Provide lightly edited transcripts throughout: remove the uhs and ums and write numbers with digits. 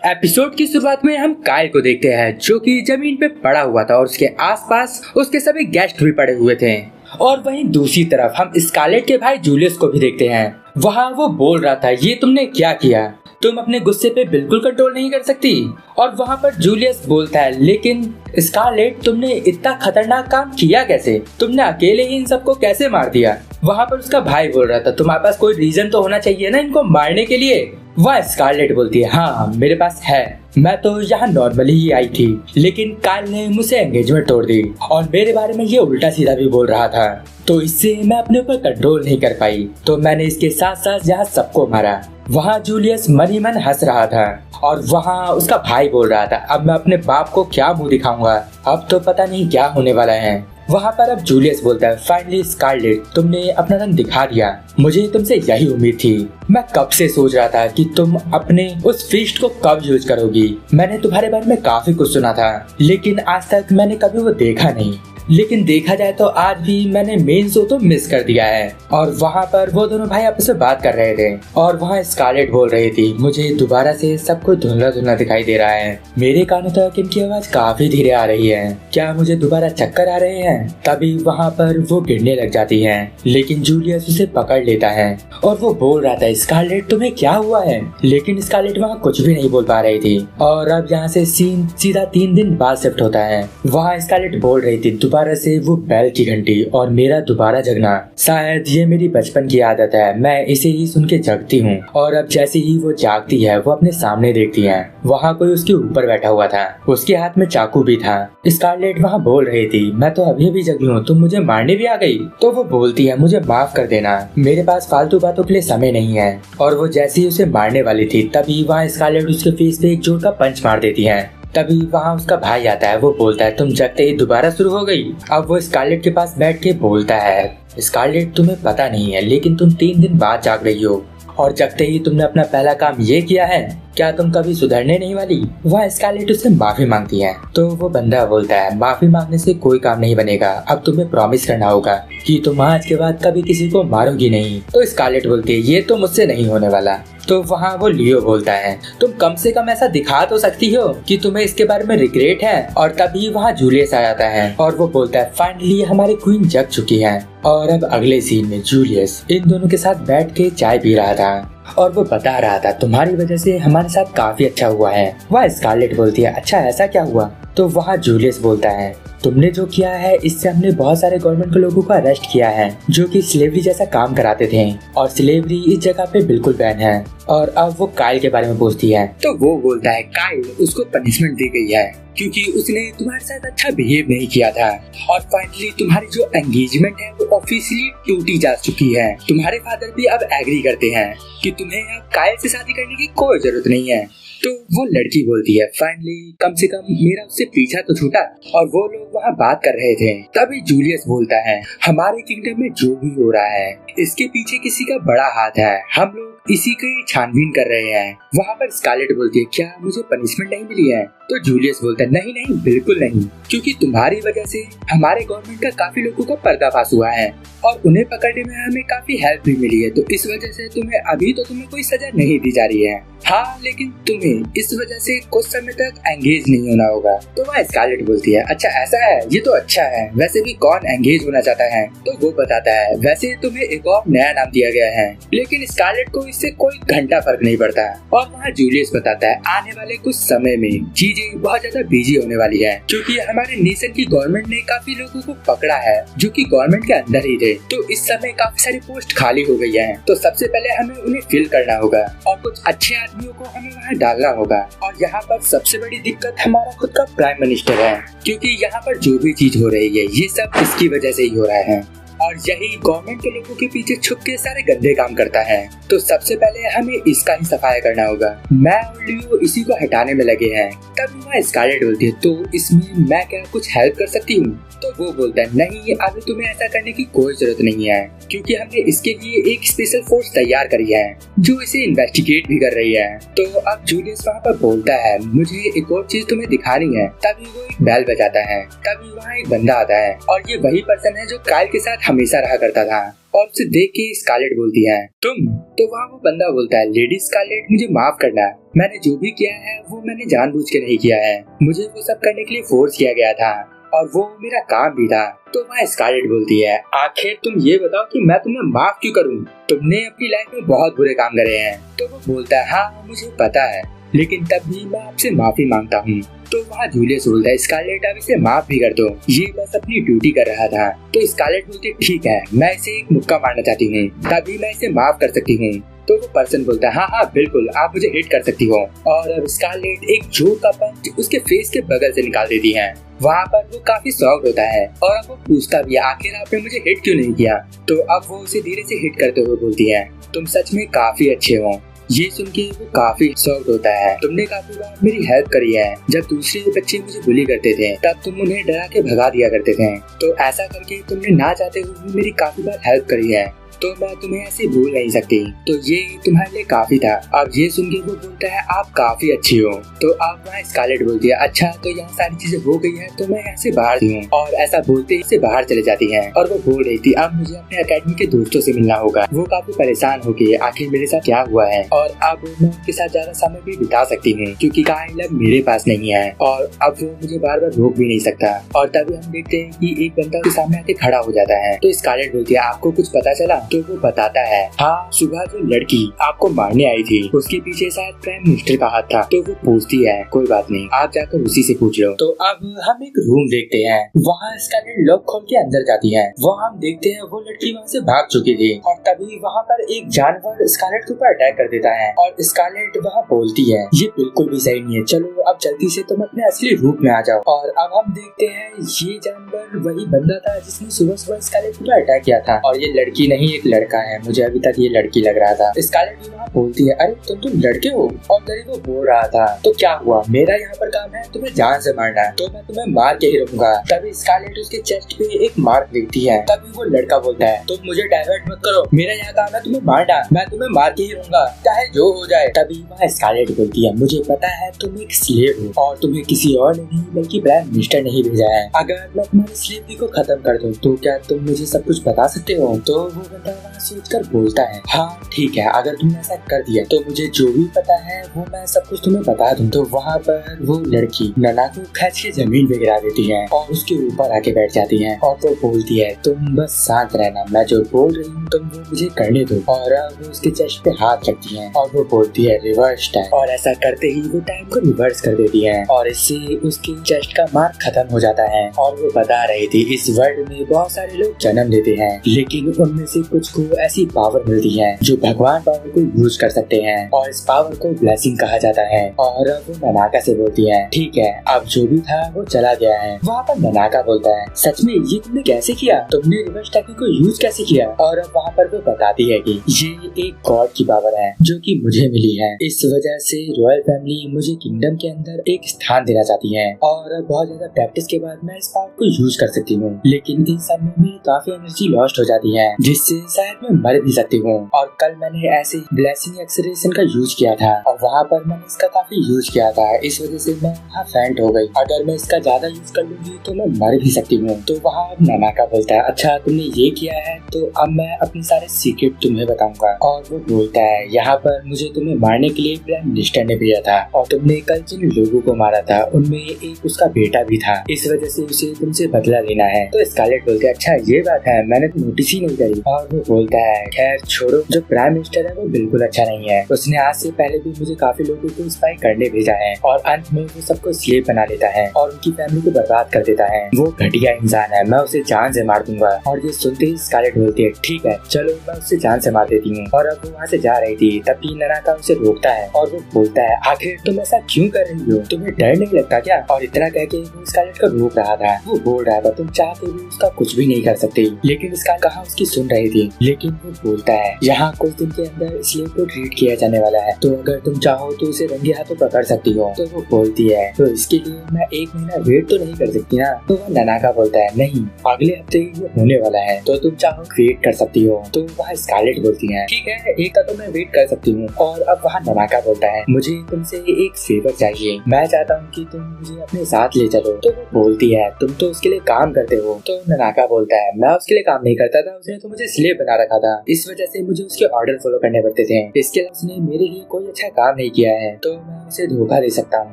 Episode की शुरुआत में हम कायल को देखते हैं जो कि जमीन पे पड़ा हुआ था और उसके आसपास उसके सभी गेस्ट भी पड़े हुए थे। और वहीं दूसरी तरफ हम स्कारलेट के भाई जूलियस को भी देखते हैं। वहाँ वो बोल रहा था, ये तुमने क्या किया, तुम अपने गुस्से पे बिल्कुल कंट्रोल नहीं कर सकती। और वहाँ पर जूलियस बोलता है, लेकिन स्कारलेट तुमने इतना खतरनाक काम किया कैसे, तुमने अकेले ही इन सबको कैसे मार दिया। वहाँ पर उसका भाई बोल रहा था, तुम्हारे पास कोई रीजन तो होना चाहिए ना इनको मारने के लिए। वह स्कारलेट बोलती है, हाँ मेरे पास है, मैं तो यहाँ नॉर्मली ही आई थी, लेकिन कायल ने मुझसे एंगेजमेंट तोड़ दी और मेरे बारे में ये उल्टा सीधा भी बोल रहा था, तो इससे मैं अपने ऊपर कंट्रोल नहीं कर पाई, तो मैंने इसके साथ साथ यहाँ सबको मारा। वहाँ जूलियस मन ही मन हंस रहा था और वहाँ उसका भाई बोल रहा था, अब मैं अपने बाप को क्या मुंह दिखाऊंगा, अब तो पता नहीं क्या होने वाला है। वहाँ पर अब जूलियस बोलता है, फाइनली स्कारलेट तुमने अपना रंग दिखा दिया, मुझे तुमसे यही उम्मीद थी, मैं कब से सोच रहा था कि तुम अपने उस फिस्ट को कब यूज करोगी। मैंने तुम्हारे बारे में काफी कुछ सुना था, लेकिन आज तक मैंने कभी वो देखा नहीं, लेकिन देखा जाए तो आज भी मैंने मेन शो तो मिस कर दिया है। और वहाँ पर वो दोनों भाई आपस में बात कर रहे थे और वहाँ स्कारलेट बोल रही थी, मुझे दोबारा से सब कुछ धुंधला धुंधला दिखाई दे रहा है, मेरे कानों तक इनकी आवाज काफी धीरे आ रही है, क्या मुझे दोबारा चक्कर आ रहे हैं। तभी वहाँ पर वो गिरने लग जाती है, लेकिन जूलियस उसे पकड़ लेता है और वो बोल रहा था, स्कारलेट तुम्हें क्या हुआ है, लेकिन स्कारलेट वहाँ कुछ भी नहीं बोल पा रही थी। और अब यहाँ से सीन सीधा 3 दिन बाद शिफ्ट होता है। वहाँ स्कारलेट बोल रही थी, दोबारा से वो बैल की घंटी और मेरा दोबारा जगना, शायद ये मेरी बचपन की आदत है, मैं इसे ही सुन के जगती हूँ। और अब जैसे ही वो जागती है वो अपने सामने देखती है, वहाँ कोई उसके ऊपर बैठा हुआ था, उसके हाथ में चाकू भी था। स्कारलेट वहाँ बोल रही थी, मैं तो अभी भी जगी हूँ, तुम मुझे मारने भी आ गई। तो वो बोलती है, मुझे माफ कर देना, मेरे पास फालतू बातों के लिए समय नहीं है। और वो जैसे ही उसे मारने वाली थी तभी वहाँ स्कारलेट उसके फेस पे एक जोर का पंच मार देती है। तभी वहाँ उसका भाई आता है, वो बोलता है, तुम जगते ही दोबारा शुरू हो गई। अब वो स्कारलेट के पास बैठ के बोलता है, स्कारलेट तुम्हें पता नहीं है, लेकिन तुम 3 दिन बाद जाग रही हो और जगते ही तुमने अपना पहला काम ये किया है, क्या तुम कभी सुधरने नहीं वाली। वह स्कारलेट उससे माफी मांगती है, तो वो बंदा बोलता है, माफी मांगने से कोई काम नहीं बनेगा, अब तुम्हें प्रॉमिस करना होगा कि तुम आज के बाद कभी किसी को मारोगी नहीं। तो स्कारलेट बोलती है, ये तो मुझसे नहीं होने वाला। तो वहाँ वो लियो बोलता है, तुम कम से कम ऐसा दिखा तो सकती हो कि तुम्हें इसके बारे में रिग्रेट है। और तभी वहाँ जूलियस आ जाता है और वो बोलता है, फाइनली हमारी क्वीन जग चुकी है। और अब अगले सीन में जूलियस इन दोनों के साथ बैठ के चाय पी रहा था और वो बता रहा था, तुम्हारी वजह से हमारे साथ काफी अच्छा हुआ है। वह स्कारलेट बोलती है, अच्छा ऐसा क्या हुआ। तो वहाँ जूलियस बोलता है, तुमने जो किया है इससे हमने बहुत सारे गवर्नमेंट के लोगों को अरेस्ट किया है जो कि स्लेवरी जैसा काम कराते थे, और स्लेवरी इस जगह पे बिल्कुल बैन है। और अब वो कायल के बारे में पूछती है, तो वो बोलता है, कायल उसको पनिशमेंट दी गई है क्योंकि उसने तुम्हारे साथ अच्छा बिहेव नहीं किया था। और फाइनली तुम्हारी जो एंगेजमेंट है वो ऑफिशियली टूटी जा चुकी है। तुम्हारे फादर भी अब एग्री करते हैं कि तुम्हें अब कायल से शादी करने की कोई जरूरत नहीं है। तो वो लड़की बोलती है, फाइनली कम से कम मेरा उससे पीछा तो छूटा। और वो लोग वहाँ बात कर रहे थे, तभी जूलियस बोलता है, हमारे किंगडम में जो भी हो रहा है इसके पीछे किसी का बड़ा हाथ है, हम लोग इसी की छानबीन कर रहे हैं। वहाँ पर स्कारलेट बोलती है, क्या मुझे पनिशमेंट नहीं मिली है। तो जूलियस बोलता है, नहीं नहीं बिल्कुल नहीं, क्योंकि तुम्हारी वजह से हमारे गवर्नमेंट का काफी लोगों का पर्दाफाश हुआ है और उन्हें पकड़ने में हमें काफी हेल्प भी मिली है, तो इस वजह से तुम्हें कोई सजा नहीं दी जा रही है। हाँ, लेकिन तुम्हें इस वजह से कुछ समय तक एंगेज नहीं होना होगा। तो वह स्कारलेट बोलती है, अच्छा ऐसा है, ये तो अच्छा है, वैसे भी कौन एंगेज होना चाहता है। तो वो बताता है, वैसे तुम्हें एक और नया नाम दिया गया है, लेकिन स्कारलेट को इससे कोई घंटा फर्क नहीं पड़ता। और वहाँ जूलियस बताता है, आने वाले कुछ समय में चीजें बहुत ज्यादा बिजी होने वाली है, क्योंकि हमारे नेशन की गवर्नमेंट ने काफी लोगों को पकड़ा है जो कि गवर्नमेंट के अंदर ही थे। तो इस समय काफी सारी पोस्ट खाली हो गई है, तो सबसे पहले हमें उन्हें फिल करना होगा और कुछ अच्छे आदमियों को हमें वहाँ डालना होगा। और यहाँ पर सबसे बड़ी दिक्कत हमारा खुद का प्राइम मिनिस्टर है, क्योंकि यहाँ पर जो भी चीज हो रही है ये सब इसकी वजह से ही हो रहा है और यही गवर्नमेंट के लोगों के पीछे छुप के सारे गंदे काम करता है। तो सबसे पहले हमें इसका ही सफाया करना होगा। मैं और लियो इसी को हटाने में लगे हैं। तब वह स्कारलेट बोलती है, तो इसमें मैं क्या कुछ हेल्प कर सकती हूँ। तो वो बोलता है, नहीं अभी तुम्हें ऐसा करने की कोई जरूरत नहीं है, क्योंकि हमने इसके लिए एक स्पेशल फोर्स तैयार करी है जो इसे इन्वेस्टिगेट भी कर रही है। तो अब जूलियस वहाँ पर बोलता है, मुझे एक और चीज तुम्हें दिखानी है। तभी वो एक बेल बजाता है, तभी वहाँ एक बंदा आता है और ये वही पर्सन है जो कायल के साथ हमेशा रहा करता था। और उसे देख के स्कारलेट बोलती है तुम। तो वहाँ वो बंदा बोलता है लेडी स्कारलेट मुझे माफ करना, मैंने जो भी किया है वो मैंने जानबूझ के नहीं किया है, मुझे वो सब करने के लिए फोर्स किया गया था और वो मेरा काम भी था। तो वहाँ स्कारलेट बोलती है आखिर तुम ये बताओ कि मैं तुम्हें माफ क्यों करूँ, तुमने अपनी लाइफ में बहुत बुरे काम करे हैं। तो वो बोलता है हाँ मुझे पता है, लेकिन तब भी मैं आपसे माफी मांगता हूँ। तो वहाँ जूलियस बोलता है स्कारलेट अब इसे माफ भी कर दो, ये बस अपनी ड्यूटी कर रहा था। तो स्कारलेट बोलती ठीक है, मैं इसे एक मुक्का मारना चाहती हूँ, तभी मैं इसे माफ कर सकती हूँ। तो वो पर्सन बोलता है हाँ बिल्कुल आप मुझे हिट कर सकती हो। और अब स्कारलेट एक जोर का पंच उसके फेस के बगल से निकाल देती है। वहाँ पर वो काफी शॉक्ड होता है और अब वो पूछता भी है आखिर आपने मुझे हिट क्यों नहीं किया। तो अब वो उसे धीरे से हिट करते हुए बोलती है तुम सच में काफी अच्छे हो। ये सुन के वो काफी शॉक्ड होता है, तुमने काफी बार मेरी हेल्प करी है, जब दूसरे बच्चे मुझे बुली करते थे तब तुम उन्हें डरा के भगा दिया करते थे, तो ऐसा करके तुमने ना चाहते हुए मेरी काफी बार हेल्प करी है, तो मैं तुम्हें ऐसे भूल नहीं सकती, तो ये तुम्हारे लिए काफी था। अब ये सुन के वो बोलता है आप काफी अच्छी हो। तो अब वहाँ स्कारलेट बोलती है अच्छा तो यहाँ सारी चीजें हो गई है तो मैं यहाँ से बाहर हूँ, और ऐसा बोलते ही से बाहर चले जाती है। और वो बोल रही थी अब मुझे अपने अकेडमी के दोस्तों से मिलना होगा, वो काफी परेशान हो गई आखिर मेरे साथ क्या हुआ है, और अब मैं उनके साथ ज्यादा समय भी बिता सकती हूँ क्योंकि काइल अब मेरे पास नहीं है, और अब वो मुझे बार बार रोक भी नहीं सकता। और तभी हम देखते हैं कि एक बंदा उसके सामने आके खड़ा हो जाता है। तो स्कारलेट बोलती है आपको कुछ पता चला। तो वो बताता है हाँ सुबह जो लड़की आपको मारने आई थी उसके पीछे शायद प्राइम मिनिस्टर का हाथ था। तो वो पूछती है कोई बात नहीं आप जाकर उसी से पूछ लो। तो अब हम एक रूम देखते हैं, वहाँ स्कारलेट लॉक खोल के अंदर जाती है। वहाँ हम देखते हैं वो लड़की वहाँ से भाग चुकी थी, और तभी वहाँ पर एक जानवर स्कारलेट के ऊपर अटैक कर देता है। और स्कारलेट वहाँ बोलती है ये बिल्कुल भी सही नहीं है, चलो अब जल्दी से तुम अपने असली रूप में आ जाओ। और अब हम देखते हैं ये जानवर वही बंदा था जिसने सुबह सुबह स्कारलेट के ऊपर अटैक किया था, और ये लड़की नहीं एक लड़का है, मुझे अभी तक ये लड़की लग रहा था। स्कारलेट भी वहाँ बोलती है अरे तुम लड़के हो, और तभी वो बोल रहा था तो क्या हुआ, मेरा यहाँ पर काम है तुम्हें जान से मारना, तो मैं तुम्हें मार के ही रहूंगा। तभी स्कारलेट उसके चेस्ट पे एक मार्क देखती है। तभी वो लड़का बोलता है तुम मुझे डाइवर्ट मत करो, मेरा यहाँ काम है तुम्हें मारना, मैं तुम्हें मार के ही रहूंगा चाहे जो हो जाए। तभी वहाँ स्कारलेट बोलती है मुझे पता है तुम एक स्लेव हो और तुम्हें किसी और ने नहीं बल्कि प्राइम मिनिस्टर ने ही भेजा है, अगर मैं तुम्हारी स्लेवरी को खत्म कर दूं तो क्या तुम मुझे सब कुछ बता सकते हो। तो वो बंदा वहाँ सोचकर बोलता है हाँ ठीक है, अगर तुमने ऐसा कर दिया तो मुझे जो भी पता है वो मैं सब कुछ तुम्हें बता दूं। तो वहाँ पर वो लड़की नना को खींच के जमीन पे गिरा देती है और उसके ऊपर आके बैठ जाती है, और वो बोलती है तुम बस शांत रहना, मैं जो बोल रही हूँ तुम वो मुझे करने दो। और वो उसके चेस्ट पे हाथ रखती है और वो बोलती है रिवर्स टाइम, और ऐसा करते ही वो टाइम को रिवर्स कर देती है, और इससे उसकी चेस्ट का मार्क खत्म हो जाता है। और वो बता रही थी इस वर्ल्ड में बहुत सारे लोग जन्म लेते हैं, लेकिन उनमें से कुछ को ऐसी पावर मिलती है जो भगवान पावर को यूज कर सकते हैं, और इस पावर को ब्लेसिंग कहा जाता है। और वो ननाका से बोलती है ठीक है अब जो भी था वो चला गया है। वहाँ पर ननाका बोलता है सच में ये तुमने कैसे किया, तुमने रिवर्स टेक्निक को यूज कैसे किया। और वहाँ पर वो बताती है कि ये एक गॉड की पावर है जो कि मुझे मिली है, इस वजह से रॉयल फैमिली मुझे किंगडम के अंदर एक स्थान देना चाहती है, और बहुत ज्यादा प्रैक्टिस के बाद मैं इस पावर को यूज कर सकती हूँ, लेकिन इन सब में मेरी काफी एनर्जी लॉस्ट हो जाती है जिससे शायद मैं मर भी सकती हूँ। और कल मैंने ऐसे ब्लेसिंग एक्सलेरेशन का यूज किया था और वहाँ पर मैंने इसका काफी यूज किया था, इस वजह से मैं वहाँ फेंट हो गई, अगर मैं इसका ज्यादा यूज कर लूंगी तो मैं मर भी सकती हूँ। तो वहाँ अब ननाका बोलता है अच्छा तुमने ये किया है तो अब मैं अपने सारे सीक्रेट तुम्हें बताऊंगा। और वो बोलता है यहाँ पर मुझे तुम्हें मारने के लिए प्राइम मिनिस्टर ने भेजा था, और तुमने कल जिन लोगों को मारा था उनमें एक उसका बेटा भी था, इस वजह से उसे तुमसे बदला लेना है। तो स्कारलेट बोलते है अच्छा ये बात है, मैंने तो नोटिस ही नहीं करी। और वो बोलता है खैर छोड़ो, जो प्राइम मिनिस्टर है वो बिल्कुल अच्छा नहीं है, उसने आज से पहले भी मुझे काफी लोगों को स्पाई करने भेजा है, और अंत में वो सबको स्लेव बना लेता है और उनकी फैमिली को बर्बाद कर देता है। वो घटिया इंसान है, मैं उसे जान से मार दूंगा। और ये सुनते ही स्कारलेट बोलती है ठीक है चलो मैं उसे जान से मार देती हूँ। और अब वो वहाँ से जा रही थी तभी ननाका उसे रोकता है और वो बोलता है आखिर तुम ऐसा क्यों कर रही हो, तुम्हें डर नहीं लगता क्या। और इतना कह के वो स्कारलेट को रोक रहा था, वो बोल रहा था तुम चाह के भी उसका कुछ भी नहीं कर सकती, लेकिन स्कारलेट कहाँ उसकी सुन रही थी। लेकिन वो बोलता है यहाँ कुछ दिन के अंदर स्लेव को ट्रीट किया जाने वाला है, तो अगर तुम चाहो तो उसे रंगे हाथों पकड़ सकती हो। तो वो बोलती है तो इसके लिए मैं 1 महीना वेट तो नहीं कर सकती ना। तो वो ननाका बोलता है नहीं अगले हफ्ते ही ये होने वाला है, तो तुम चाहो वेट कर सकती हो। तो वहाँ स्कारलेट बोलती है ठीक है एक का तो मैं वेट कर सकती हूँ। और अब वहाँ ननाका बोलता है मुझे तुमसे एक फेवर चाहिए, मैं चाहता हूँ कि तुम मुझे अपने साथ ले चलो। तो वो बोलती है तुम तो उसके लिए काम करते हो। तो ननाका बोलता है मैं उसके लिए काम नहीं करता था, उसने तो मुझे स्लेव पहले बना रखा था, इस वजह से मुझे उसके ऑर्डर फॉलो करने पड़ते थे। इसके अलावा उसने मेरे लिए कोई अच्छा काम नहीं किया है तो मैं उसे धोखा दे सकता हूँ।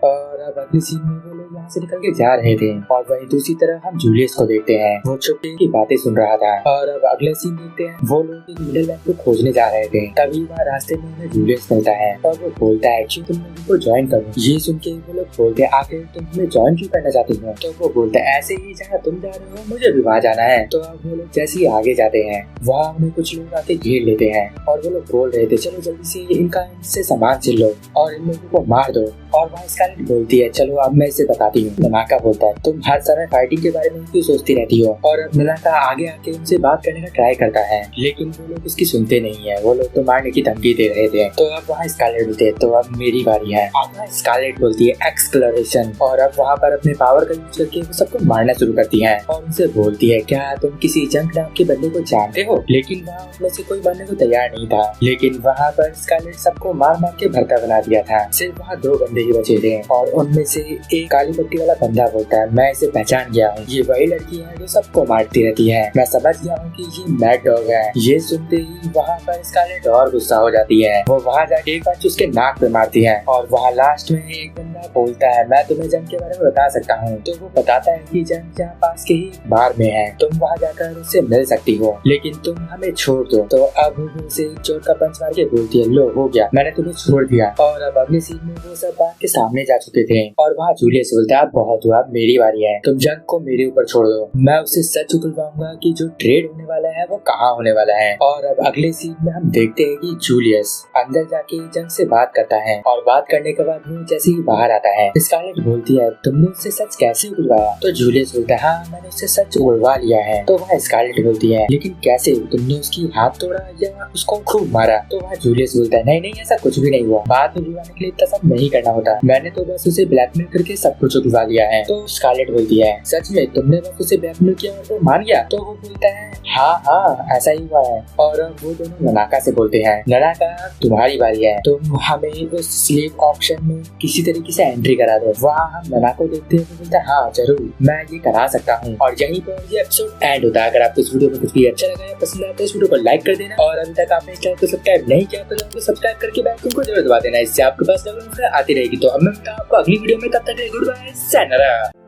और अब अगले सीन में वो लोग यहाँ से निकल के जा रहे थे और वहीं दूसरी तरफ हम जूलियस को देखते हैं, वो छुट्टी की बातें सुन रहा था। और अब अगले सीन देखते हैं, वो लोग एक मिडिल मैन को खोजने जा रहे थे, तभी वहाँ रास्ते में उन्हें जूलियस मिलता है और वो बोलता है कि तुम लोगों को ज्वाइन करो। ये सुन के वो लोग बोलते हैं आखिर तुम हमें ज्वाइन क्यों करना चाहते हो? तो वो बोलता है ऐसे ही जहाँ तुम जा रहे हो मुझे भी वहाँ जाना है। तो अब वो लोग जैसे ही आगे जाते हैं वहाँ उन्हें कुछ लोग आके घेर लेते हैं और वो लोग बोल रहे थे चलो जल्दी से इनसे सामान छीन लो और इन लोगों को मार दो। और वहाँ स्कारलेट बोलती है चलो अब मैं इसे बताती हूँ। ननाका बोलता है तुम हर समय फाइटिंग के बारे में क्यों सोचती रहती हो? और अब ननाका आगे आके उनसे बात करने का ट्राई करता है लेकिन वो लोग उसकी सुनते नहीं है, वो लोग तो मारने की धमकी दे रहे थे। तो अब वहाँ स्कारलेट बोलते है तो अब मेरी बारी है। अब वहाँ स्कारलेट बोलती है एक्सप्लोरेशन और अब वहाँ पर अपने पावर का यूज करके वो सबको मारना शुरू करती है और उनसे बोलती है क्या तुम किसी जंक नाम के बंदे को जानते हो? लेकिन वहाँ उनमें से कोई बनने को तैयार नहीं था। लेकिन वहाँ पर स्कारलेट सबको मार मार के भरता बना दिया था, सिर्फ वहाँ 2 बंदे ही बचे थे और उनमें से एक काली पट्टी वाला बंदा बोलता है मैं इसे पहचान गया हूँ, ये वही लड़की है जो सबको मारती रहती है, मैं समझ गया हूँ कि ये मैड डॉग है। ये सुनते ही वहाँ पर स्कारलेट और गुस्सा हो जाती है, वो वहाँ जाके एक पंच उसके नाक पे मारती है और वहाँ लास्ट में एक बंदा बोलता है मैं तुम्हें जंग के बारे में बता सकता हूँ। तो वो बताता है कि जंग यहाँ पास के ही बार में है, तुम वहाँ जाकर उससे मिल सकती हो लेकिन तुम हमें छोड़ दो। तो अब वो उसे चोट का पंच मार के बोलती है लो हो गया मैंने तुम्हें छोड़ दिया। और अब अगले सीन में वो सब बात के सामने जा चुके थे और वहाँ जूलियस बोलता है बहुत हुआ अब मेरी बारी है, तुम जंग को मेरे ऊपर छोड़ दो, मैं उससे सच उगलवाऊंगा कि जो ट्रेड होने वाला है वो कहाँ होने वाला है। और अब अगले सीन में हम देखते हैं कि जूलियस अंदर जाके जंग से बात करता है और बात करने के बाद वो जैसे ही बाहर आता है स्कारलेट बोलती है तुमने उससे सच कैसे उगलवाया? तो जूलियस बोलता है हाँ मैंने उससे सच उगलवा लिया है। तो वहाँ स्कारलेट बोलती है लेकिन कैसे, तुमने उसकी हाथ तोड़ा या उसको खूब मारा? तो वहाँ जूलियस बोलता है नहीं नहीं ऐसा कुछ भी नहीं हुआ, बात उगलवाने के लिए इतना सब नहीं करना होता, मैंने तो बस उसे ब्लैकमेल करके सब कुछ उगलवा लिया है। तो स्कारलेट बोलती है सच में तुमने बस उसे ब्लैकमेल किया और वो मान गया? तो वो बोलता है हाँ ऐसा ही हुआ है। और वो दोनों ननाका से बोलते हैं ननाका तुम्हारी बारी है, तुम हमें उस स्लेव ऑप्शन में किसी तरीके से एंट्री करा दो। वहाँ हम ननाका को देखते हैं तो बोलता है हाँ जरूर मैं ये करा सकता हूँ। और यहीं पर ये एपिसोड एंड होता है। अगर आपको इस वीडियो में कुछ भी अच्छा लगा या पसंद आया तो इस वीडियो को लाइक कर देना और अभी तक आपने चैनल को सब्सक्राइब नहीं किया तो सब्सक्राइब करके बेल आइकन को जरूर दबा देना, इससे आपके पास आती रहेगी। तो अब मैं मिलता हूं आपको अगली वीडियो में, तब तक गुड बाय, sayonara।